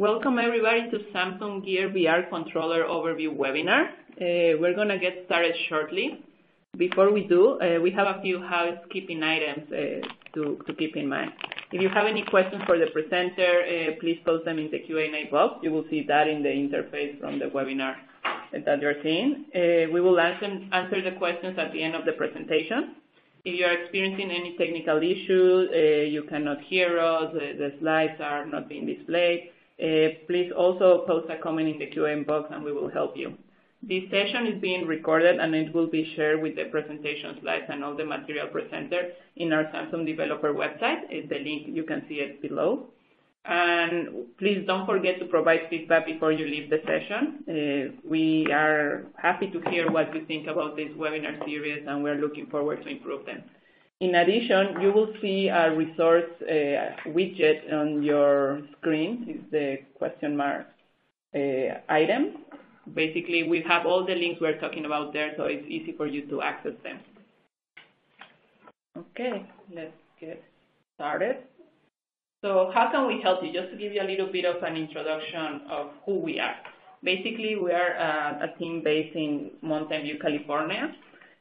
Welcome everybody to Samsung Gear VR Controller Overview webinar. We're going to get started shortly. Before we do, we have a few housekeeping items to keep in mind. If you have any questions for the presenter, please post them in the Q&A box. You will see that in the interface from the webinar that you're seeing. We will answer the questions at the end of the presentation. If you are experiencing any technical issues, you cannot hear us, the slides are not being displayed, please also post a comment in the Q&A box and we will help you. This session is being recorded and it will be shared with the presentation slides and all the material presented in our Samsung developer website. The link, you can see it below. And please don't forget to provide feedback before you leave the session. We are happy to hear what you think about this webinar series and we're looking forward to improve them. In addition, you will see a resource widget on your screen. It's the question mark item. Basically, we have all the links we're talking about there, so it's easy for you to access them. Okay, let's get started. So how can we help you? Just to give you a little bit of an introduction of who we are. Basically, we are a team based in Mountain View, California.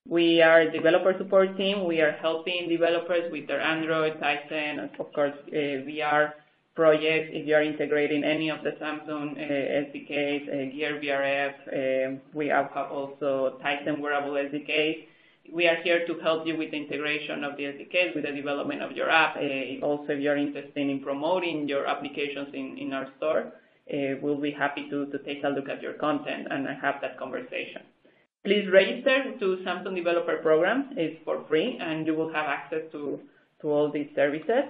We are a developer support team. We are helping developers with their Android, Tizen, and of course, VR projects. If you are integrating any of the Samsung SDKs, Gear VRF, we have also Tizen wearable SDKs. We are here to help you with the integration of the SDKs, with the development of your app. Also, if you're interested in promoting your applications in our store, we'll be happy to take a look at your content and have that conversation. Please register to Samsung Developer Program. It's for free, and you will have access to all these services.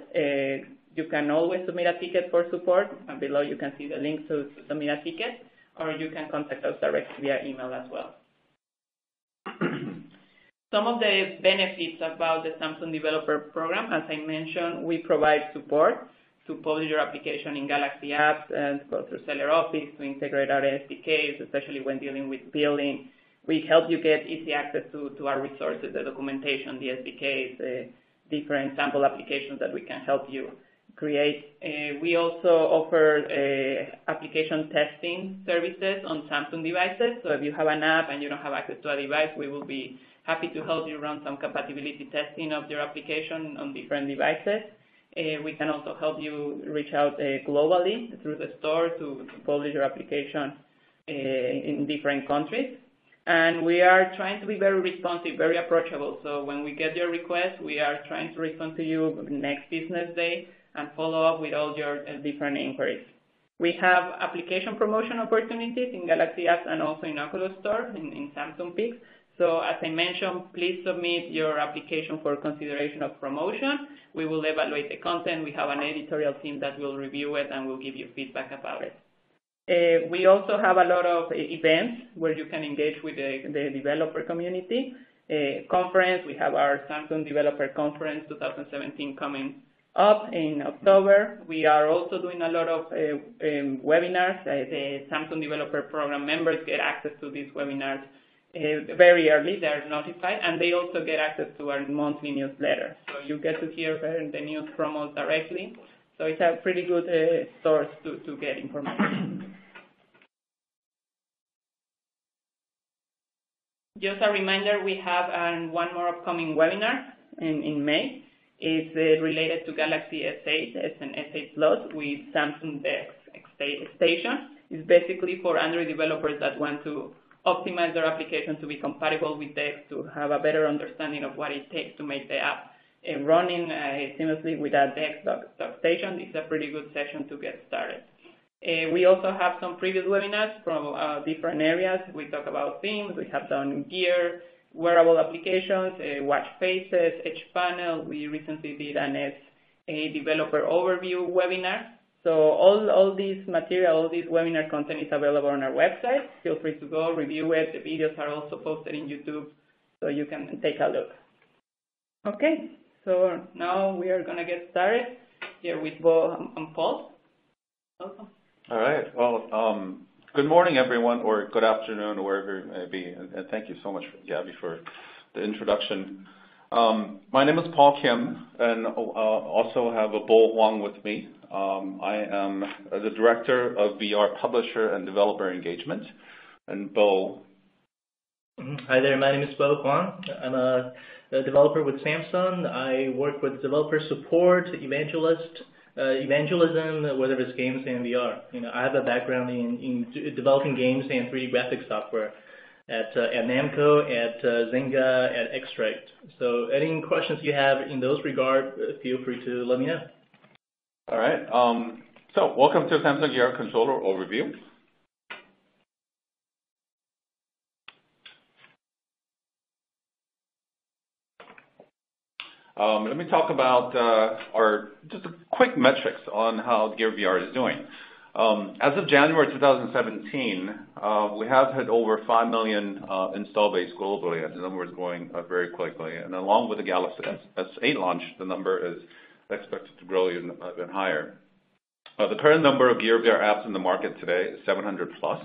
You can always submit a ticket for support, and below you can see the link to submit a ticket, or you can contact us directly via email as well. Some of the benefits about the Samsung Developer Program, as I mentioned, we provide support to publish your application in Galaxy Apps and go through Seller Office to integrate our SDKs, especially when dealing with billing. We help you get easy access to our resources, the documentation, the SDKs, different sample applications that we can help you create. We also offer application testing services on Samsung devices. So if you have an app and you don't have access to a device, we will be happy to help you run some compatibility testing of your application on different devices. We can also help you reach out globally through the store to publish your application in different countries. And we are trying to be very responsive, very approachable. So when we get your request, we are trying to respond to you next business day and follow up with all your different inquiries. We have application promotion opportunities in Galaxy Apps and also in Oculus Store in Samsung Pix. So as I mentioned, please submit your application for consideration of promotion. We will evaluate the content. We have an editorial team that will review it and will give you feedback about it. We also have a lot of events where you can engage with the developer community. Conference, we have our Samsung Developer Conference 2017 coming up in October. We are also doing a lot of webinars. The Samsung Developer Program members get access to these webinars very early. They are notified, and they also get access to our monthly newsletter. So you get to hear the news from us directly. So it's a pretty good source to get information. Just a reminder, we have one more upcoming webinar in May. It's related to Galaxy S8. It's an S8 Plus with Samsung DeX Station. It's basically for Android developers that want to optimize their application to be compatible with DeX, to have a better understanding of what it takes to make the app running seamlessly with a DeX Station. It's a pretty good session to get started. We also have some previous webinars from different areas. We talk about themes. We have done gear, wearable applications, watch faces, edge panel. We recently did an S8 developer overview webinar. So all this material, all this webinar content is available on our website. Feel free to go review it. The videos are also posted in YouTube, so you can take a look. Okay, so now we are going to get started here with Bo and Paul. Welcome. All right. Well, good morning, everyone, or good afternoon, or wherever it may be. And thank you so much, Gabby, for the introduction. My name is Paul Kim, and also have Bo Huang with me. I am the Director of VR Publisher and Developer Engagement. And Bo. Hi there, my name is Bo Huang. I'm a developer with Samsung. I work with developer support, evangelism, whether it's games and VR. I have a background in developing games and 3D graphics software at Namco, at Zynga, at Extract. So any questions you have in those regard, feel free to let me know. All right. So welcome to Samsung VR Controller Overview. Let me talk about just a quick metrics on how Gear VR is doing. As of January 2017, we have hit over 5 million install base globally, and the number is growing very quickly. And along with the Galaxy S8 launch, the number is expected to grow even higher. The current number of Gear VR apps in the market today is 700 plus.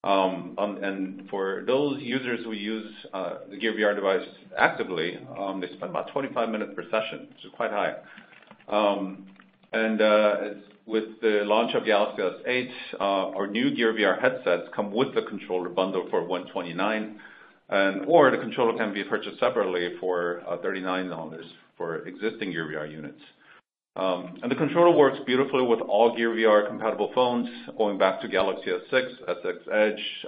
And for those users who use the Gear VR device actively, they spend about 25 minutes per session, which is quite high. With the launch of Galaxy S8, our new Gear VR headsets come with the controller bundle for $129, or the controller can be purchased separately for $39 for existing Gear VR units. And the controller works beautifully with all Gear VR compatible phones, going back to Galaxy S6, S6 Edge,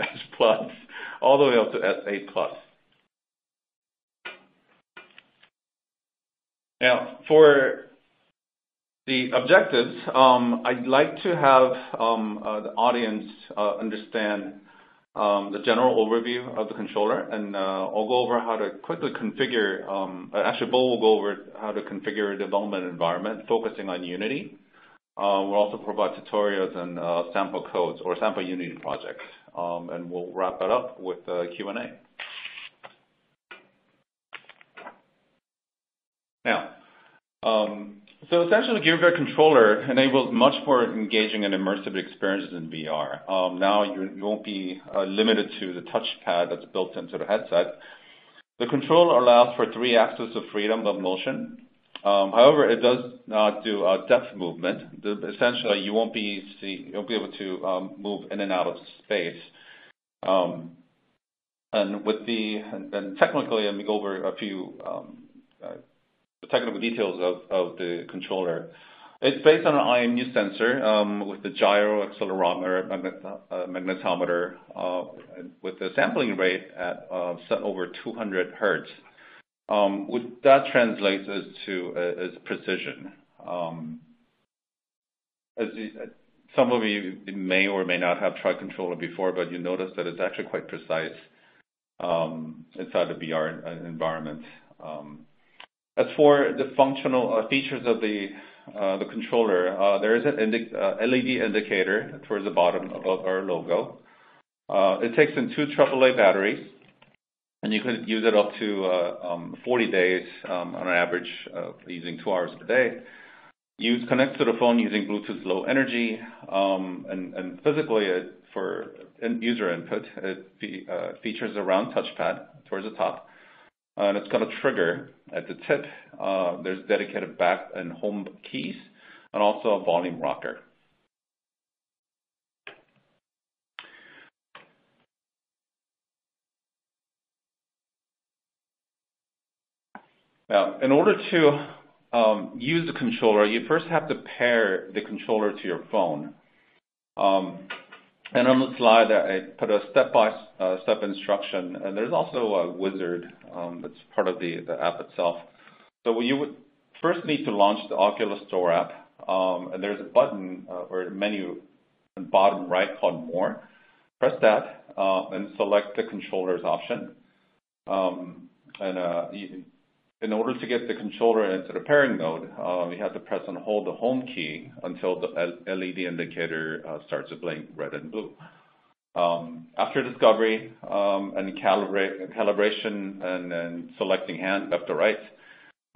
Edge Plus, all the way up to S8 Plus. Now, for the objectives, I'd like to have the audience understand the general overview of the controller, and I'll go over how to quickly configure, actually Bo will go over how to configure a development environment focusing on Unity. We'll also provide tutorials and sample codes or sample Unity projects, and we'll wrap it up with Q&A. Now, so essentially, Gear VR controller enables much more engaging and immersive experiences in VR. Now you won't be limited to the touchpad that's built into the headset. The controller allows for 3 axes of freedom of motion. However, it does not do depth movement. Essentially, you won't be able to move in and out of space. And technically, let me go over a few the technical details of the controller. It's based on an IMU sensor with the gyro, accelerometer, magnetometer, with the sampling rate at set over 200 hertz. What that translates as precision. Some of you may or may not have tried controller before, but you notice that it's actually quite precise inside the VR environment. As for the functional features of the controller, there is an LED indicator towards the bottom above our logo. It takes in 2 AAA batteries, and you can use it up to 40 days on an average using 2 hours per day. You connect to the phone using Bluetooth Low Energy, and physically for user input, it features a round touchpad towards the top. And it's got a trigger at the tip. There's dedicated back and home keys, and also a volume rocker. Now, in order to use the controller, you first have to pair the controller to your phone. And on the slide, I put a step-by-step instruction, and there's also a wizard that's part of the app itself. So you would first need to launch the Oculus Store app, and there's a button or a menu in the bottom right called More. Press that and select the controllers option. In order to get the controller into the pairing mode, you have to press and hold the home key until the LED indicator starts to blink red and blue. After discovery and calibration and selecting hand left to right,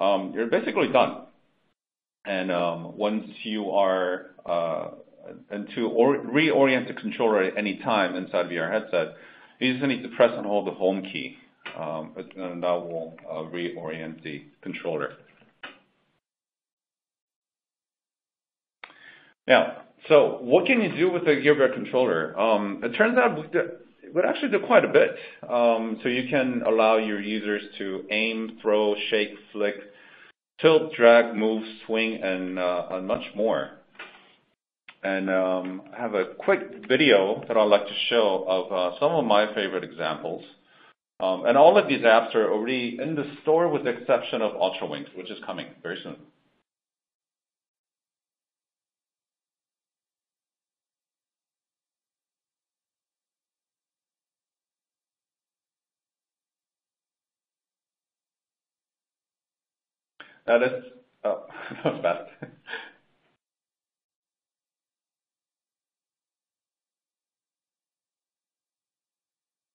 you're basically done. And once you are, and to reorient the controller at any time inside of your headset, you just need to press and hold the home key. and that will reorient the controller. Now, so what can you do with the GearBear controller? It turns out we actually do quite a bit. So you can allow your users to aim, throw, shake, flick, tilt, drag, move, swing, and much more. And I have a quick video that I'd like to show of some of my favorite examples. And all of these apps are already in the store with the exception of UltraWings, which is coming very soon. That is, oh, that was bad.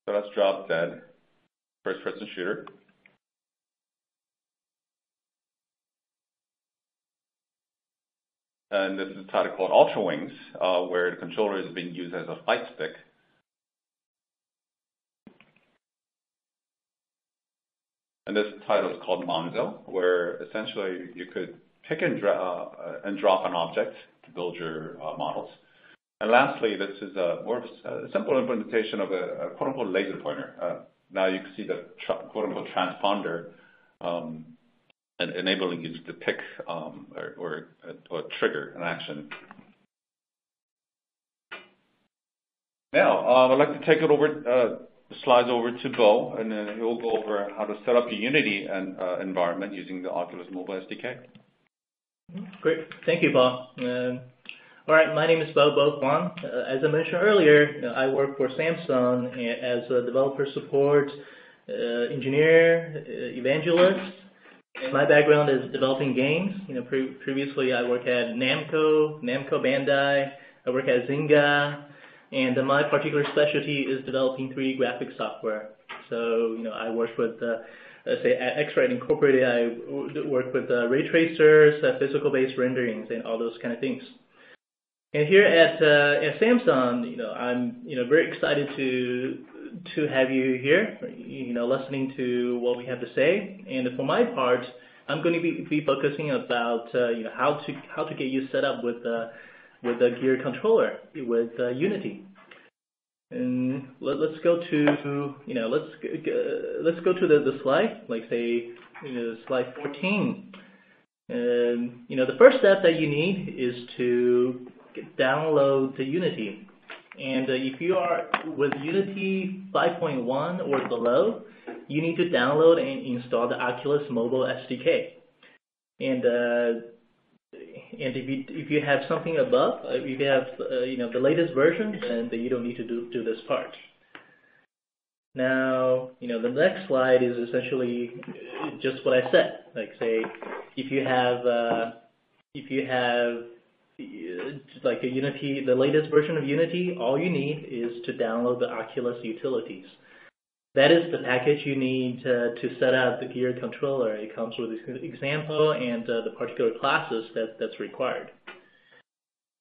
So that's Drop Dead, first-person shooter. And this is a title called UltraWings, where the controller is being used as a fight stick. And this title is called Monzo, where essentially you could pick and drop an object to build your models. And lastly, this is more of a simple implementation of a quote-unquote laser pointer. Now you can see the quote-unquote transponder and enabling you to pick or trigger an action. Now, I'd like to take it over. The slides over to Bo, and then he'll go over how to set up a Unity environment using the Oculus Mobile SDK. Great. Thank you, Paul. All right, my name is Bo Huang. As I mentioned earlier, I work for Samsung as a developer support engineer, evangelist. And my background is developing games. Previously I worked at Namco Bandai. I work at Zynga. And my particular specialty is developing 3D graphic software. So, I work with, say, at X-Rite Incorporated, I work with ray tracers, physical-based renderings, and all those kind of things. And here at Samsung, I'm, very excited to have you here, listening to what we have to say. And for my part, I'm going to be focusing about, how to get you set up with the Gear controller with Unity. And let's go to let's go to the slide, like say slide 14. And the first step that you need is to download the Unity. And if you are with Unity 5.1 or below, you need to download and install the Oculus Mobile SDK. And if you have something above, if you have the latest version, then you don't need to do this part. Now, the next slide is essentially just what I said. Like say, if you have like a Unity, the latest version of Unity, all you need is to download the Oculus utilities. That is the package you need to set up the Gear controller. It comes with an example and the particular classes that's required.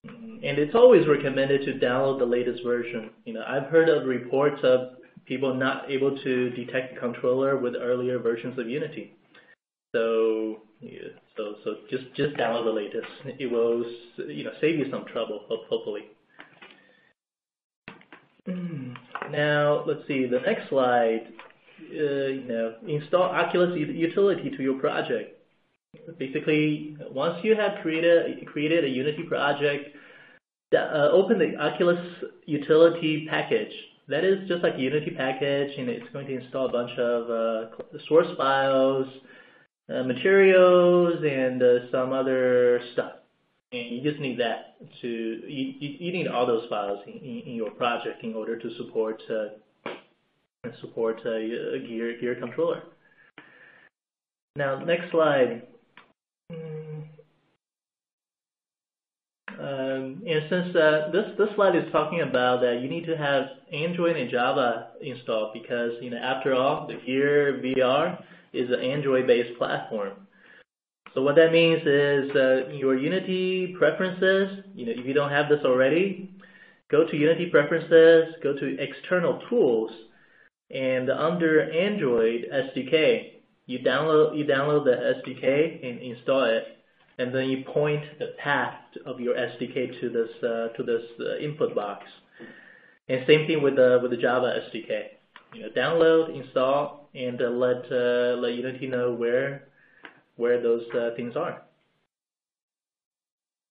And it's always recommended to download the latest version. I've heard of reports of people not able to detect the controller with earlier versions of Unity. So just download the latest. It will save you some trouble, hopefully. Now, let's see, the next slide, install Oculus utility to your project. Basically, once you have created a Unity project, open the Oculus utility package. That is just like a Unity package, and it's going to install a bunch of source files, materials, and some other stuff. And you just need that you need all those files in your project in order to support a Gear controller. Now, next slide. And since this slide is talking about that you need to have Android and Java installed because after all, the Gear VR is an Android-based platform. So what that means is your Unity preferences, if you don't have this already, go to Unity preferences, go to external tools, And under Android SDK, you download the SDK and install it, and then you point the path of your SDK to this input box. And same thing with the Java SDK. Download, install, and let Unity know where those things are.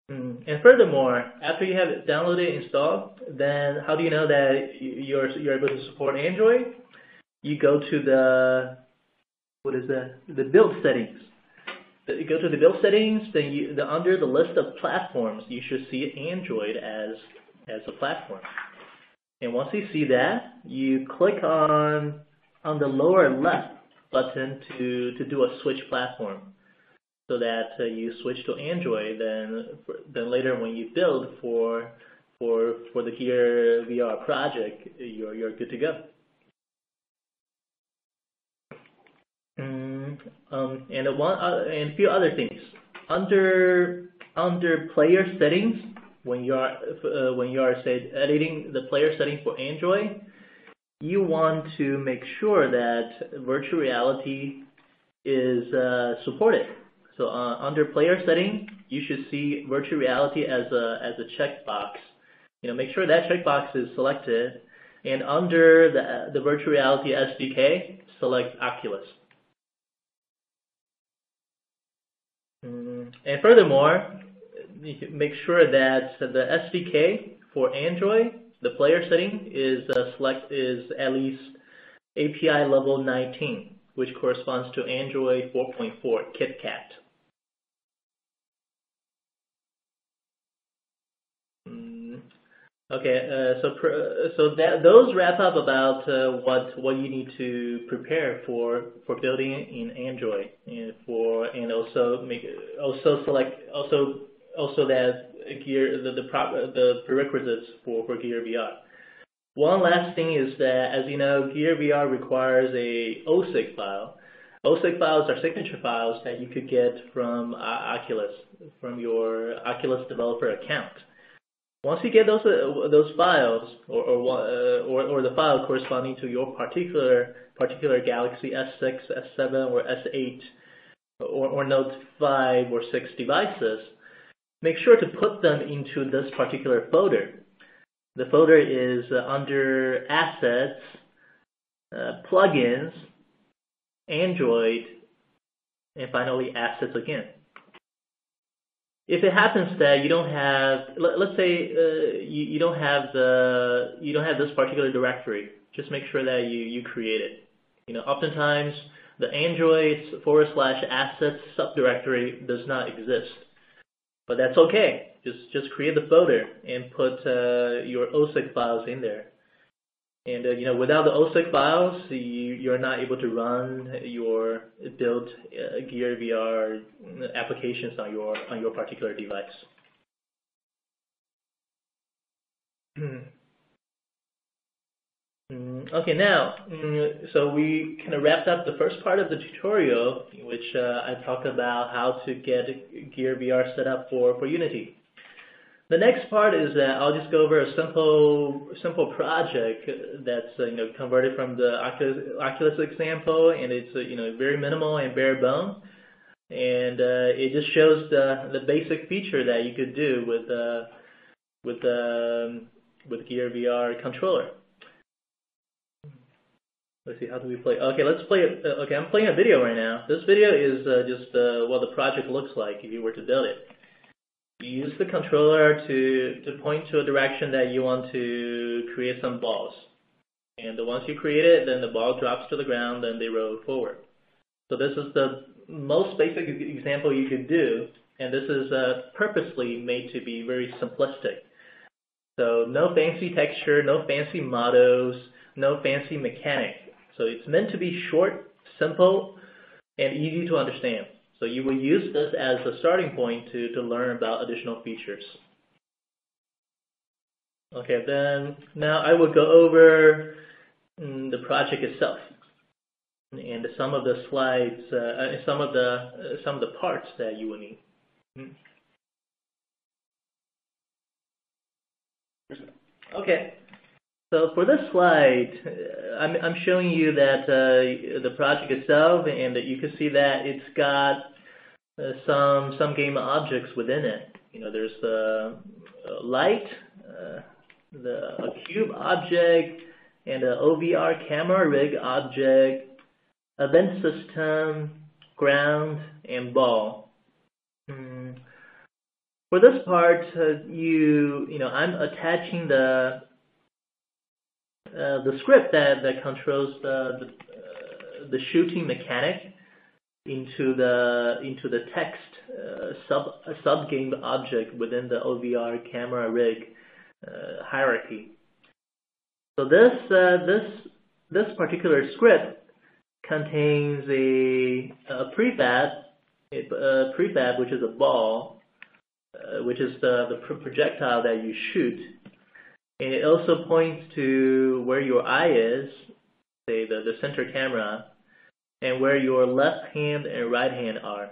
And furthermore, after you have it downloaded and installed, then how do you know that you're able to support Android? You go to the build settings. You go to the build settings, then under the list of platforms, you should see Android as a platform. And once you see that, you click on the lower left button to do a switch platform, so that you switch to Android. Then later when you build for the Gear VR project, you're good to go. And a few other things under player settings. When you are say editing the player setting for Android, you want to make sure that virtual reality is supported. So under player setting, you should see virtual reality as a checkbox. Make sure that checkbox is selected, and under the virtual reality SDK, select Oculus. And furthermore, make sure that the SDK for Android, the player setting, is at least API level 19, which corresponds to Android 4.4 KitKat. Okay, those wrap up about what you need to prepare for building in Android, and also select that the prerequisites for Gear VR. One last thing is that, as you know, Gear VR requires a OSIG file. OSIG files are signature files that you could get from Oculus, from your Oculus developer account. Once you get those files, or the file corresponding to your particular Galaxy S6, S7, or S8, or Note 5 or 6 devices, make sure to put them into this particular folder. The folder is under Assets, Plugins, Android, and finally Assets again. If it happens that you don't have, let's say you don't have this particular directory, just make sure that you create it. Oftentimes the Android /assets subdirectory does not exist, but that's okay. Just create the folder and put your OSIG files in there. And without the OSIG files, you're not able to run your built Gear VR applications on your particular device. Okay, now, so we kind of wrapped up the first part of the tutorial, in which I talked about how to get Gear VR set up for Unity. The next part is that I'll just go over a simple project that's converted from the Oculus example, and it's very minimal and bare bone, and it just shows the basic feature that you could do with Gear VR controller. Let's see, how do we play? Okay, let's play it. Okay, I'm playing a video right now. This video is just what the project looks like if you were to build it. You use the controller to point to a direction that you want to create some balls. And once you create it, then the ball drops to the ground, then they roll forward. So this is the most basic example you could do, and this is purposely made to be very simplistic. So no fancy texture, no fancy models, no fancy mechanic. So it's meant to be short, simple, and easy to understand. So you will use this as a starting point to learn about additional features. Okay, then now I will go over the project itself and some of the slides, some of the parts that you will need. Okay, So for this slide, I'm showing you that the project itself, and that you can see that it's got some game objects within it. There's the light, a cube object, and an OVR camera rig object, a vent system, ground, and ball. For this part, I'm attaching the script that controls the shooting mechanic into the text sub game object within the OVR camera rig hierarchy. So this particular script contains a prefab, which is a ball, which is the projectile that you shoot. And it also points to where your eye is, say the center camera, and where your left hand and right hand are.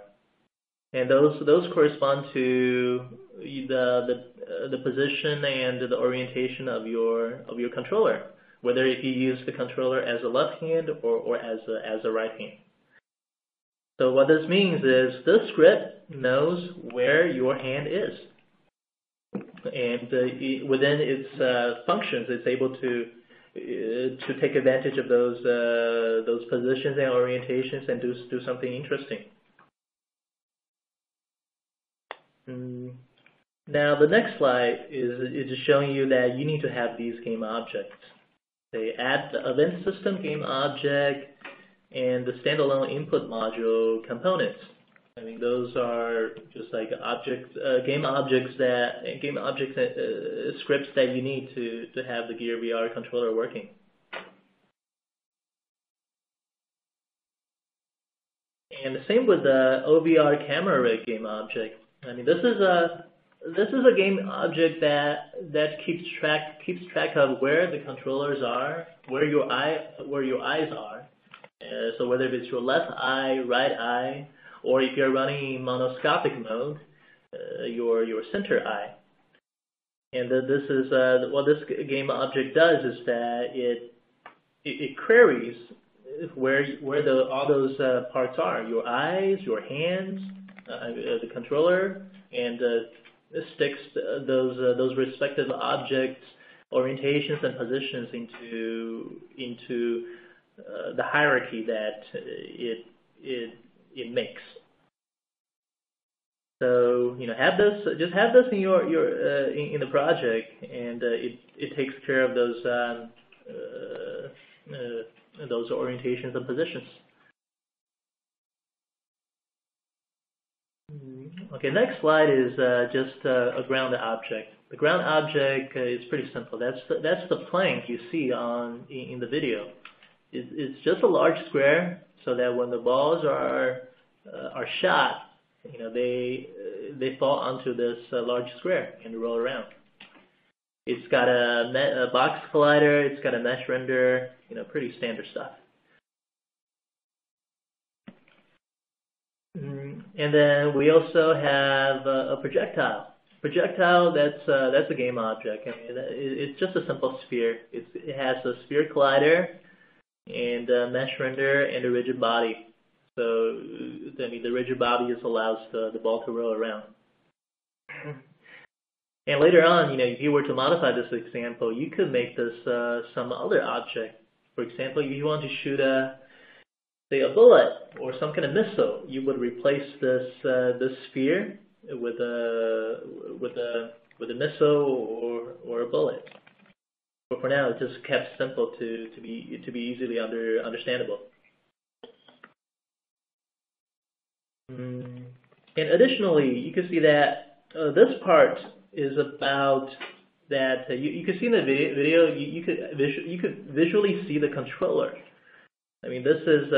And those correspond to the position and the orientation of your controller, whether if you use the controller as a left hand or as a right hand. So what this means is this script knows where your hand is. And within its functions, it's able to take advantage of those positions and orientations and do something interesting. Now the next slide is just showing you that you need to have these game objects. They add the event system game object and the standalone input module components. I mean, those are just like game objects scripts that you need to have the Gear VR controller working. And the same with the OVR camera rig game object. I mean, this is a game object that keeps track of where the controllers are, where your eyes are. So whether it's your left eye, right eye, or if you're running in monoscopic mode, your center eye. And this is what this game object does is that it queries where all those parts are: your eyes, your hands, the controller, and sticks those respective objects, orientations, and positions into the hierarchy that it makes. So have this in your in the project, and it takes care of those orientations and positions. Okay, next slide is just a ground object. The ground object is pretty simple. That's the plank you see in the video. It's just a large square, so that when the balls are shot, they fall onto this large square and roll around. It's got a box collider. It's got a mesh render. Pretty standard stuff. And then we also have a projectile. Projectile, that's a game object. I mean, it's just a simple sphere. It has a sphere collider and a mesh render and a rigid body. So the rigid body just allows the ball to roll around. And later on, if you were to modify this example, you could make this some other object. For example, if you want to shoot say a bullet or some kind of missile, you would replace this sphere with a missile or a bullet. But for now, it's just kept simple to be easily understandable. And additionally, you can see that this part is about that. You can see in the video. You could visually see the controller. I mean, this is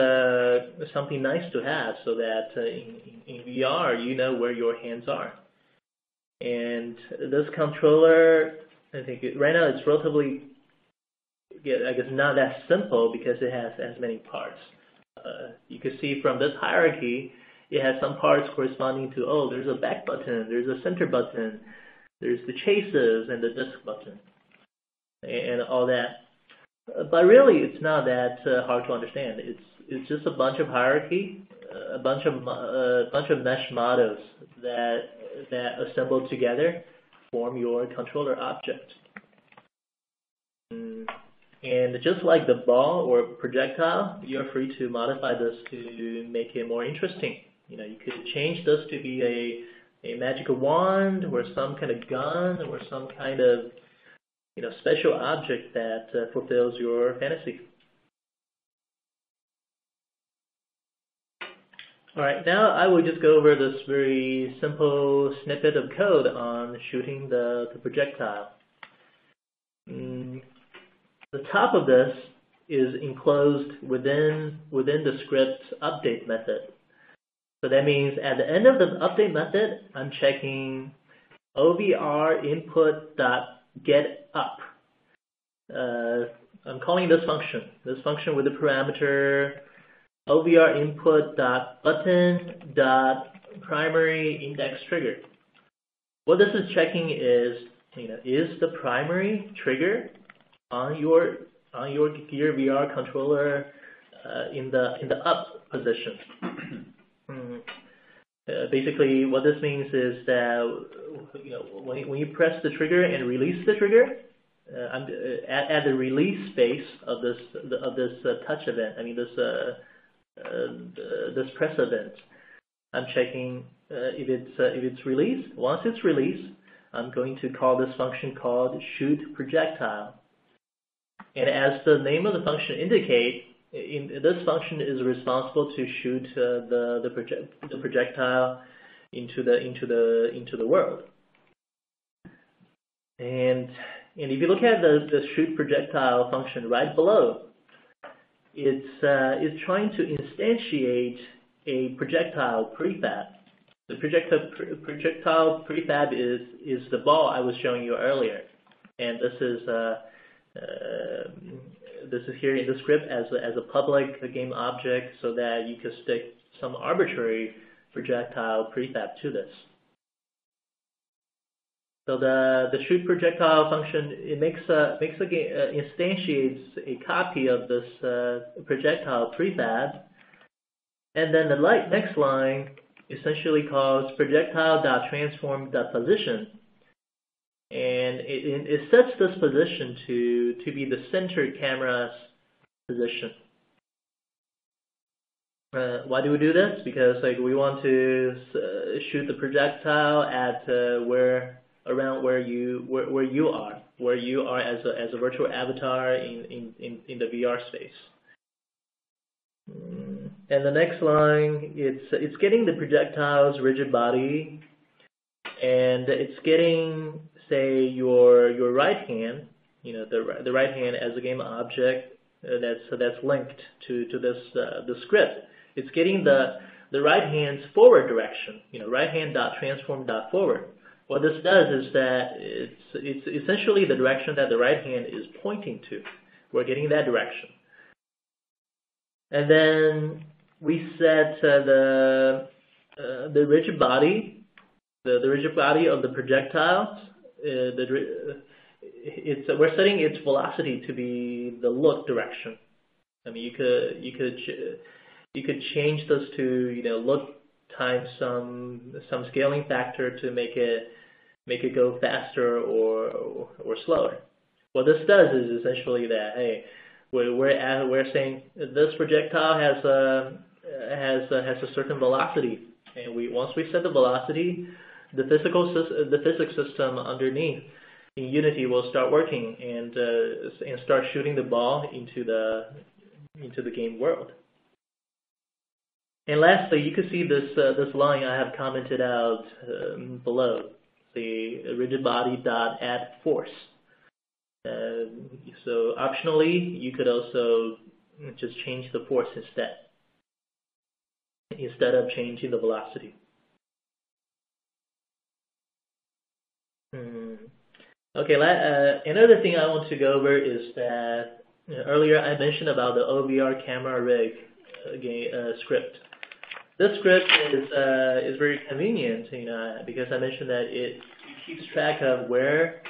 something nice to have, so that in VR you know where your hands are. And this controller, I think right now it's relatively, I guess, not that simple because it has as many parts. You can see from this hierarchy, it has some parts corresponding to, there's a back button, there's a center button, there's the chases and the disc button. and all that. But really, it's not that hard to understand. It's just a bunch of hierarchy, a bunch of mesh models that assemble together form your controller object. And just like the ball or projectile, you're free to modify this to make it more interesting. You could change this to be a magical wand or some kind of gun or some kind of special object that fulfills your fantasy. All right, now I will just go over this very simple snippet of code on shooting the projectile. The top of this is enclosed within the script update method. So that means at the end of the update method, I'm checking OVR input.getUp. I'm calling this function with the parameter OVR input.button.primaryIndexTrigger. What this is checking is, is the primary trigger on your Gear VR controller in the up position. Basically, what this means is that when you press the trigger and release the trigger, at the release phase of this touch event, this press event, I'm checking if it's released. Once it's released, I'm going to call this function called shoot projectile. And as the name of the function indicates, this function is responsible to shoot the projectile into the world. And if you look at the shoot projectile function right below, it's trying to instantiate a projectile prefab. The projectile prefab is the ball I was showing you earlier, and this is here in the script as a public game object, so that you can stick some arbitrary projectile prefab to this. So the shoot projectile function, it instantiates a copy of this projectile prefab, and then the next line essentially calls projectile.transform.position, and it sets this position to be the center camera's position. Why do we do this? Because we want to shoot the projectile at around where you are as a virtual avatar in the VR space. And the next line, it's getting the projectile's rigid body, and it's getting, say, your right hand, the right hand as a game object that's linked to this the script. It's getting the right hand's forward direction, right hand.transform.forward. What this does is that it's essentially the direction that the right hand is pointing to. We're getting that direction. And then we set the rigid body, the rigid body of the projectiles. We're setting its velocity to be the look direction. You could change this to look times some scaling factor to make it go faster or slower. What this does is essentially that, hey, we're saying this projectile has a certain velocity, and once we set the velocity, the physics system underneath in Unity will start working and start shooting the ball into the game world. And lastly, you can see this line I have commented out below, the rigid body dot add force. So optionally, you could also just change the force instead of changing the velocity. Okay, another thing I want to go over is that earlier I mentioned about the OVR camera rig script. This script is very convenient, because I mentioned that it keeps track of where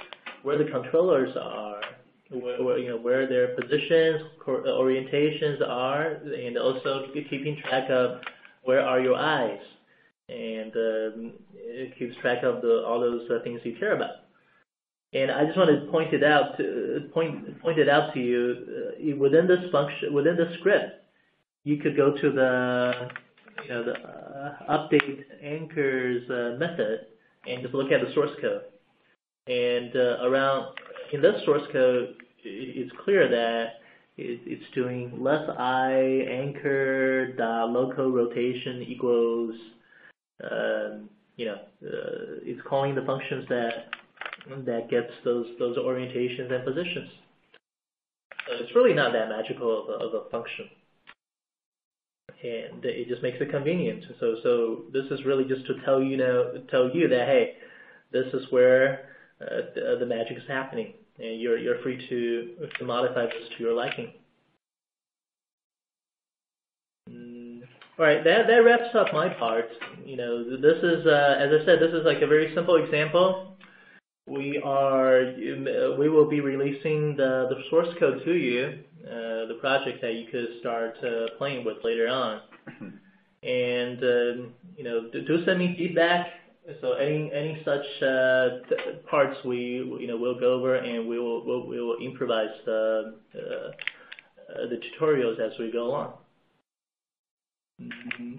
the controllers are where their positions, orientations are, and also keeping track of where are your eyes, and it keeps track of all those things you care about. And I just want to point it out to you within this function, within the script, you could go to the update anchors method and just look at the source code. And in this source code, it's clear that it's doing left eye anchor local rotation equals, it's calling the functions that gets those orientations and positions. So it's really not that magical of a function, and it just makes it convenient. So this is really just to tell you that, hey, this is where the magic is happening, and you're free to modify this to your liking. All right, that wraps up my part. This is, as I said, this is like a very simple example. We will be releasing the source code to you, the project that you could start playing with later on. And do send me feedback. So any such parts we'll go over, and we will improvise the tutorials as we go along.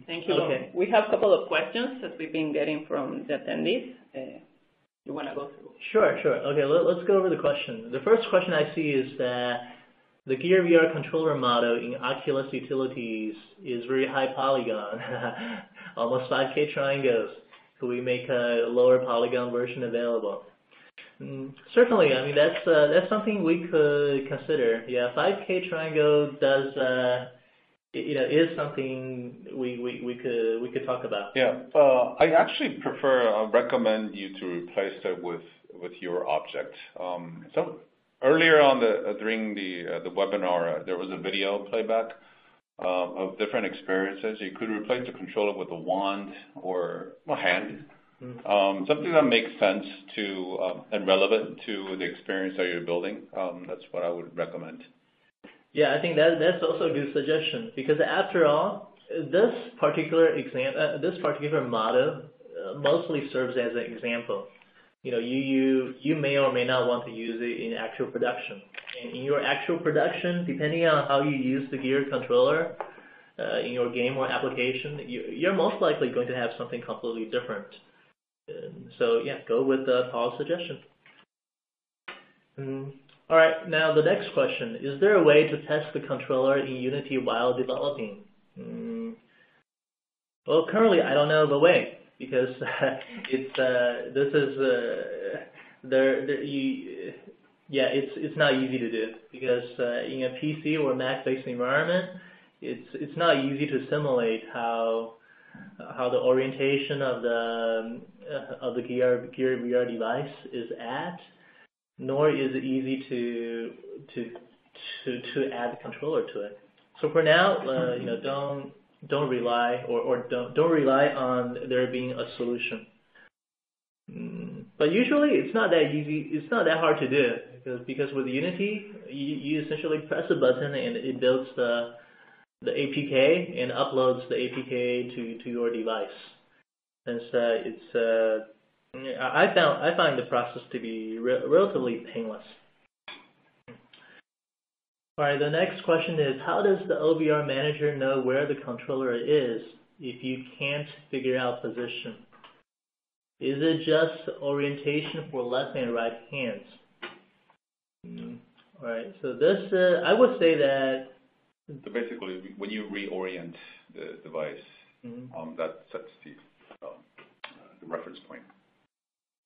Thank you. Okay. We have a couple of questions that we've been getting from the attendees. You want to go through? Sure. Okay, let's go over the question. The first question I see is that the Gear VR controller model in Oculus Utilities is very high polygon, almost 5K triangles. Could we make a lower polygon version available? Certainly. I mean, that's something we could consider. Yeah, 5K triangle does is something we could talk about. Yeah, I actually recommend you to replace it with your object. So earlier on during the webinar, there was a video playback of different experiences. You could replace the controller with a wand or a hand. Something that makes sense and relevant to the experience that you're building. That's what I would recommend. Yeah, I think that's also a good suggestion, because after all, this particular model mostly serves as an example. You may or may not want to use it in actual production. And in your actual production, depending on how you use the Gear controller in your game or application, you're most likely going to have something completely different. So yeah, go with Paul's suggestion. All right, now the next question. Is there a way to test the controller in Unity while developing? Well, currently I don't know the way, because it's not easy to do, because in a PC or Mac-based environment, it's not easy to simulate how the orientation of the Gear VR device is at, nor is it easy to add the controller to it. So for now, don't rely don't rely on there being a solution. But usually it's not that easy. It's not that hard to do, because with Unity, you essentially press a button and it builds the APK and uploads the APK to your device. And so I find the process to be relatively painless. All right, the next question is, how does the OVR manager know where the controller is if you can't figure out position? Is it just orientation for left and right hands? All right, so this, I would say that... So basically, when you reorient the device, that sets the reference point.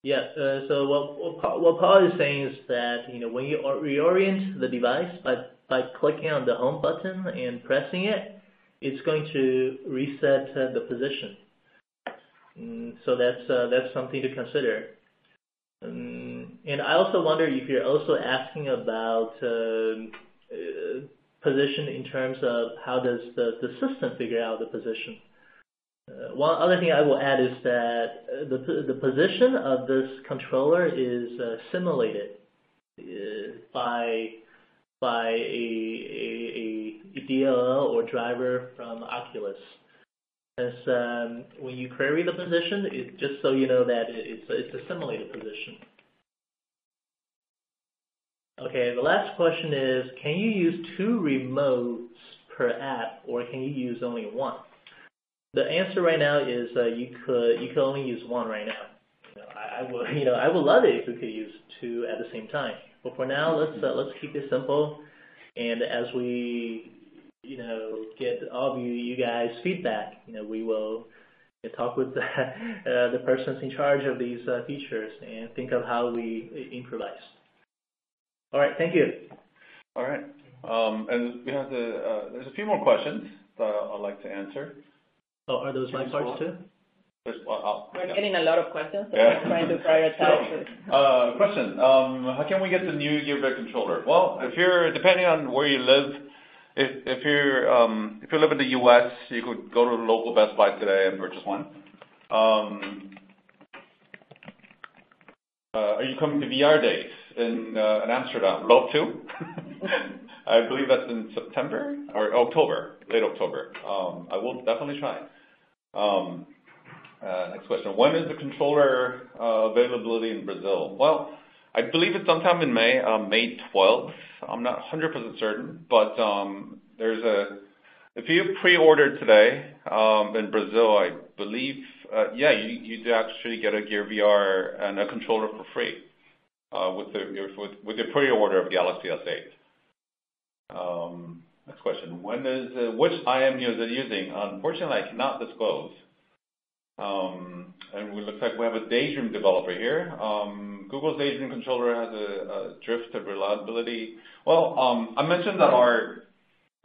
Yeah, so what Paul is saying is that, when you reorient the device by clicking on the home button and pressing it, it's going to reset the position. So that's something to consider. And I also wonder if you're also asking about position in terms of how does the system figure out the position. One other thing I will add is that the position of this controller is simulated. by a DLL or driver from Oculus. As when you query the position, it's just so you know that it's a simulated position. Okay, the last question is, can you use 2 remotes per app, or can you use only 1? The answer right now is you could only use 1 right now. I would love it if we could use 2 at the same time. But for now, let's keep it simple. And as we get all of you guys feedback, we will talk with the persons in charge of these features and think of how we improvise. All right, thank you. All right, and we have there's a few more questions that I'd like to answer. Oh, are those my parts too? We're getting a lot of questions, so yeah. we're trying to prioritize. Question: how can we get the new GearVR controller? Well, depending on where you live, if you live in the U.S., you could go to the local Best Buy today and purchase one. Are you coming to VR Days in Amsterdam? Love to. I believe that's in September or October, late October. I will definitely try. Next question. When is the controller availability in Brazil? Well, I believe it's sometime in May, May 12th. I'm not 100% certain, but if you pre-ordered today in Brazil, I believe, you do actually get a GearVR and a controller for free with your pre-order of Galaxy S8. Next question. Which IMU is it using? Unfortunately, I cannot disclose. And it looks like we have a Daydream developer here. Google's Daydream controller has a drift of reliability. Well, I mentioned that our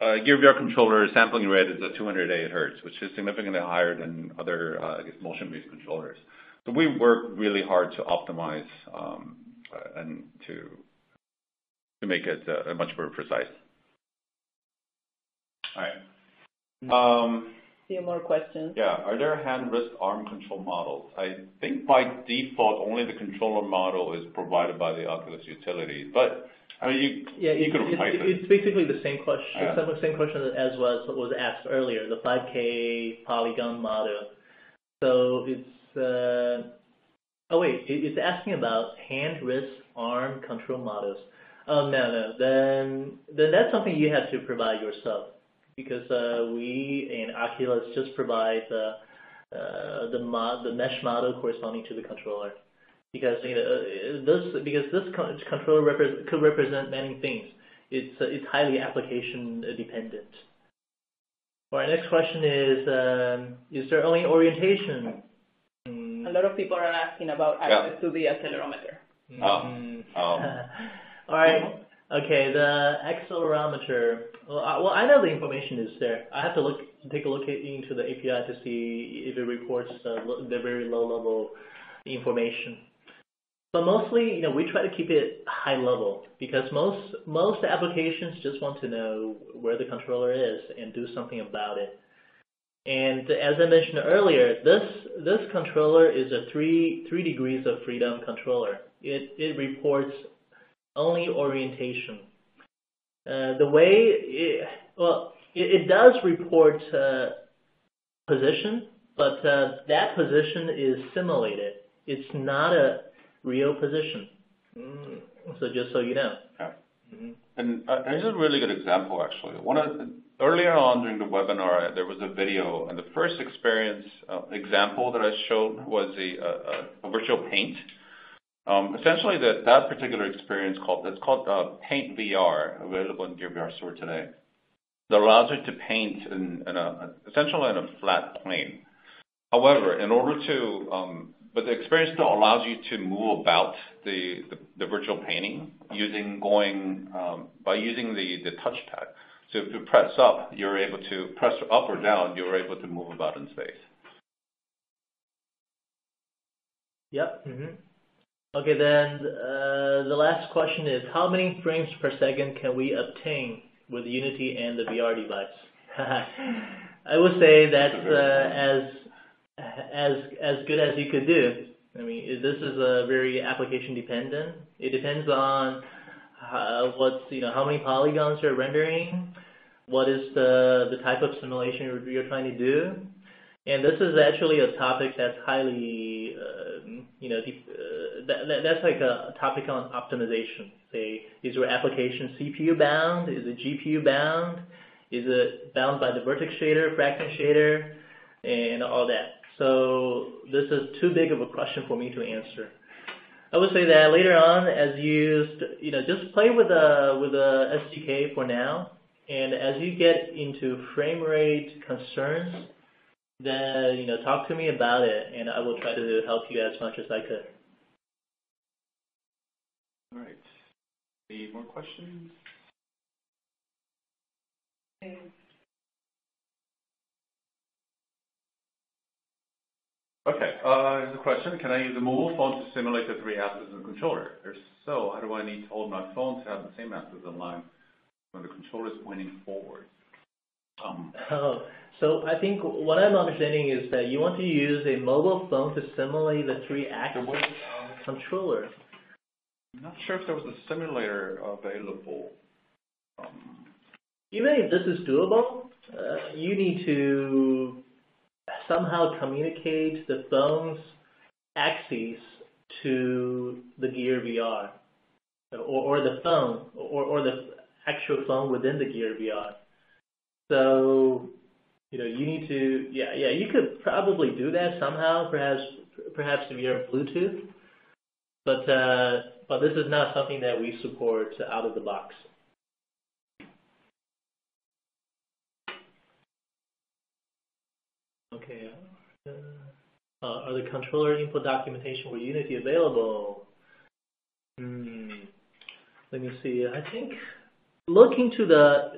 GearVR controller sampling rate is at 208 Hertz, which is significantly higher than other, motion-based controllers. So we work really hard to optimize and to make it much more precise. All right. Few more questions. Yeah. Are there hand, wrist, arm control models? I think by default, only the controller model is provided by the Oculus utility. But I mean, you could replace it. It's basically the same question. Yeah. Same question as was asked earlier. The 5K polygon model. So it's it's asking about hand, wrist, arm control models. Oh no. Then that's something you have to provide yourself. Because we and Oculus just provide the mesh model corresponding to the controller, because this controller could represent many things. It's highly application dependent. All right, next question is there only orientation? A lot of people are asking about access to the accelerometer. All right. Okay, the accelerometer. Well, I know the information is there. I have to take a look into the API to see if it reports the very low-level information. But mostly, we try to keep it high level because most applications just want to know where the controller is and do something about it. And as I mentioned earlier, this controller is a 3 degrees of freedom controller. It reports only orientation. It does report position, but that position is simulated. It's not a real position. So just so you know. Yeah. Mm-hmm. And here's a really good example, actually. Earlier on during the webinar, there was a video, and the first example that I showed was a virtual paint. Essentially, that particular experience it's called Paint VR, available in GearVR Store today. That allows you to paint essentially in a flat plane. However, but the experience still allows you to move about the virtual painting by using the touchpad. So if you press up, you're able to press up or down. You're able to move about in space. Yep. Mm-hmm. Okay, then the last question is, how many frames per second can we obtain with Unity and the VR device? I would say that's as good as you could do. I mean, this is very application dependent. It depends on how many polygons you're rendering, what is the type of simulation you're trying to do. And this is actually a topic that's highly, that's like a topic on optimization. Say, is your application CPU bound? Is it GPU bound? Is it bound by the vertex shader, fraction shader, and all that? So this is too big of a question for me to answer. I would say that later on, as you just play with a SDK for now, and as you get into frame rate concerns, then talk to me about it, and I will try to help you as much as I could. All right. Any more questions? Okay, here's a question. Can I use a mobile phone to simulate the 3 axes in the controller? If so, how do I need to hold my phone to have the same axis in line when the controller is pointing forward? So I think what I'm understanding is that you want to use a mobile phone to simulate the 3 axes on the controller. I'm not sure if there was a simulator available. Even if this is doable, you need to somehow communicate the phone's axes to the Gear VR, or the phone, or the actual phone within the Gear VR. So, you need to, you could probably do that somehow, perhaps via Bluetooth, but this is not something that we support out of the box. Okay. Are the controller input documentation for Unity available? Let me see. I think looking to the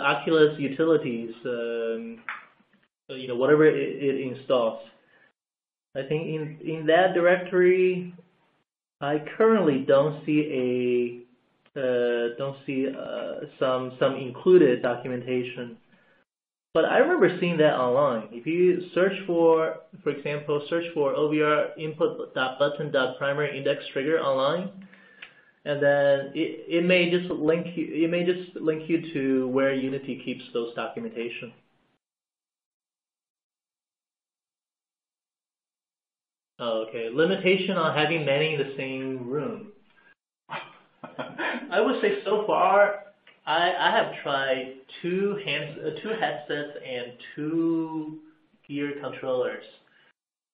Oculus utilities, whatever it installs. I think in that directory, I currently don't see some included documentation. But I remember seeing that online. If you search for example, OVR input.button.primary index trigger online, and then it may just link you to where Unity keeps those documentation. Oh, okay. Limitation on having many in the same room. I would say so far, I have tried two headsets and 2 Gear controllers.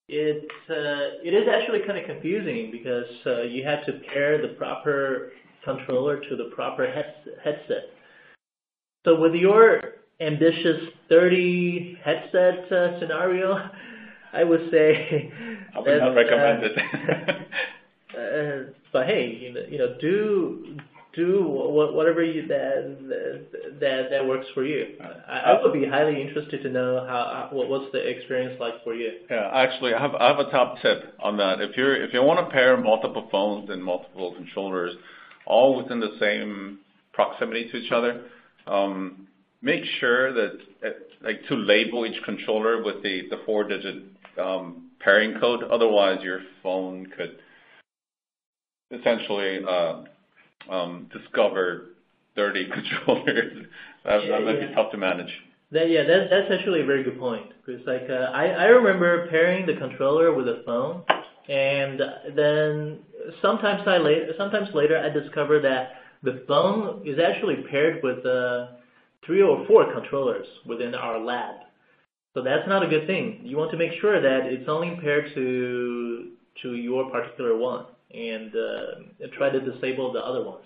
It is actually kind of confusing because you have to pair the proper controller to the proper headset. So with your ambitious 30 headset scenario, I would say I would not recommend it. But hey, do whatever that works for you. I would be highly interested to know what's the experience like for you. Yeah, actually, I have a top tip on that. If you want to pair multiple phones and multiple controllers, all within the same proximity to each other, make sure that to label each controller with the 4-digit pairing code. Otherwise, your phone could essentially discover 30 controllers. That might be tough to manage. That's actually a very good point. Because I remember pairing the controller with a phone, and then sometimes later I discovered that the phone is actually paired with 3 or 4 controllers within our lab. So that's not a good thing. You want to make sure that it's only paired to your particular one, and try to disable the other ones.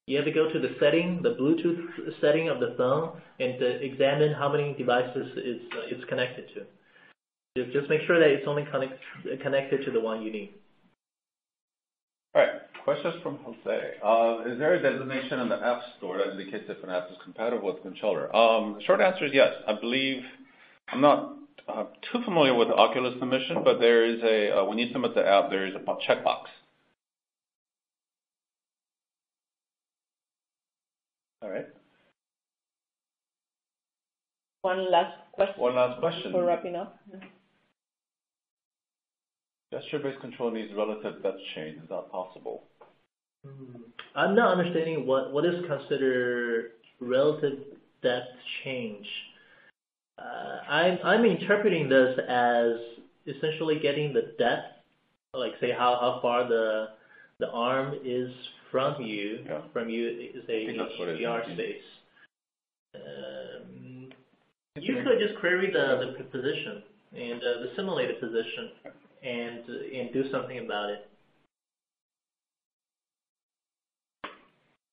You have to go to the setting, the Bluetooth setting of the phone, and examine how many devices it's connected to. Just make sure that it's only connected to the one you need. All right. Questions from Jose. Is there a designation in the App Store that indicates if an app is compatible with the controller? The short answer is yes. I believe, I'm not too familiar with the Oculus submission, but there is when you submit the app, there is a checkbox. All right. One last question. Before wrapping up. Gesture-based control needs relative depth change. Is that possible? I'm not understanding what is considered relative depth change. I'm interpreting this as essentially getting the depth, like say how far the arm is from you, is a VR space. You could just query the position and the simulated position and do something about it.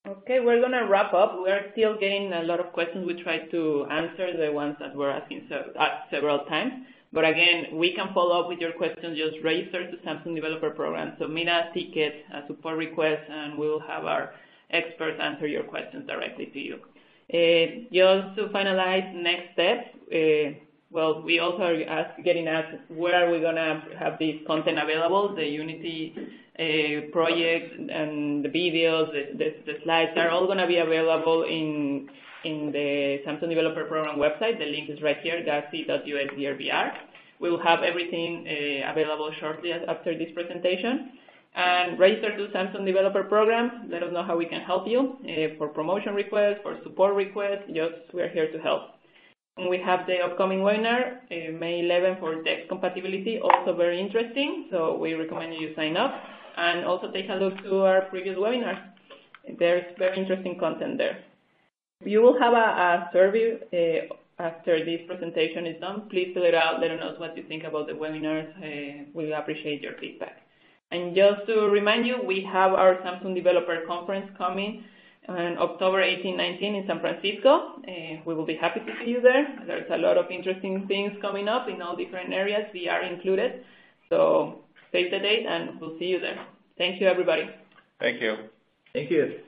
Okay, we're going to wrap up. We're still getting a lot of questions. We try to answer the ones that we're asking several times. But again, we can follow up with your questions. Just register to Samsung Developer Program, submit a ticket, a support request, and we will have our experts answer your questions directly to you. Just to finalize next steps, well, we also are getting asked where are we going to have this content available. The Unity project and the videos, the slides are all going to be available in the Samsung Developer Program website. The link is right here, gatsby.us/VR. We will have everything available shortly after this presentation. And register to Samsung Developer Program. Let us know how we can help you for promotion requests, for support requests. We are here to help. And we have the upcoming webinar, May 11 for text compatibility, also very interesting. So we recommend you sign up and also take a look to our previous webinars. There's very interesting content there. You will have a survey after this presentation is done. Please fill it out. Let us know what you think about the webinars. We appreciate your feedback. And just to remind you, we have our Samsung Developer Conference coming on October 18-19 in San Francisco. We will be happy to see you there. There's a lot of interesting things coming up in all different areas, VR included. So save the date and we'll see you there. Thank you, everybody. Thank you. Thank you.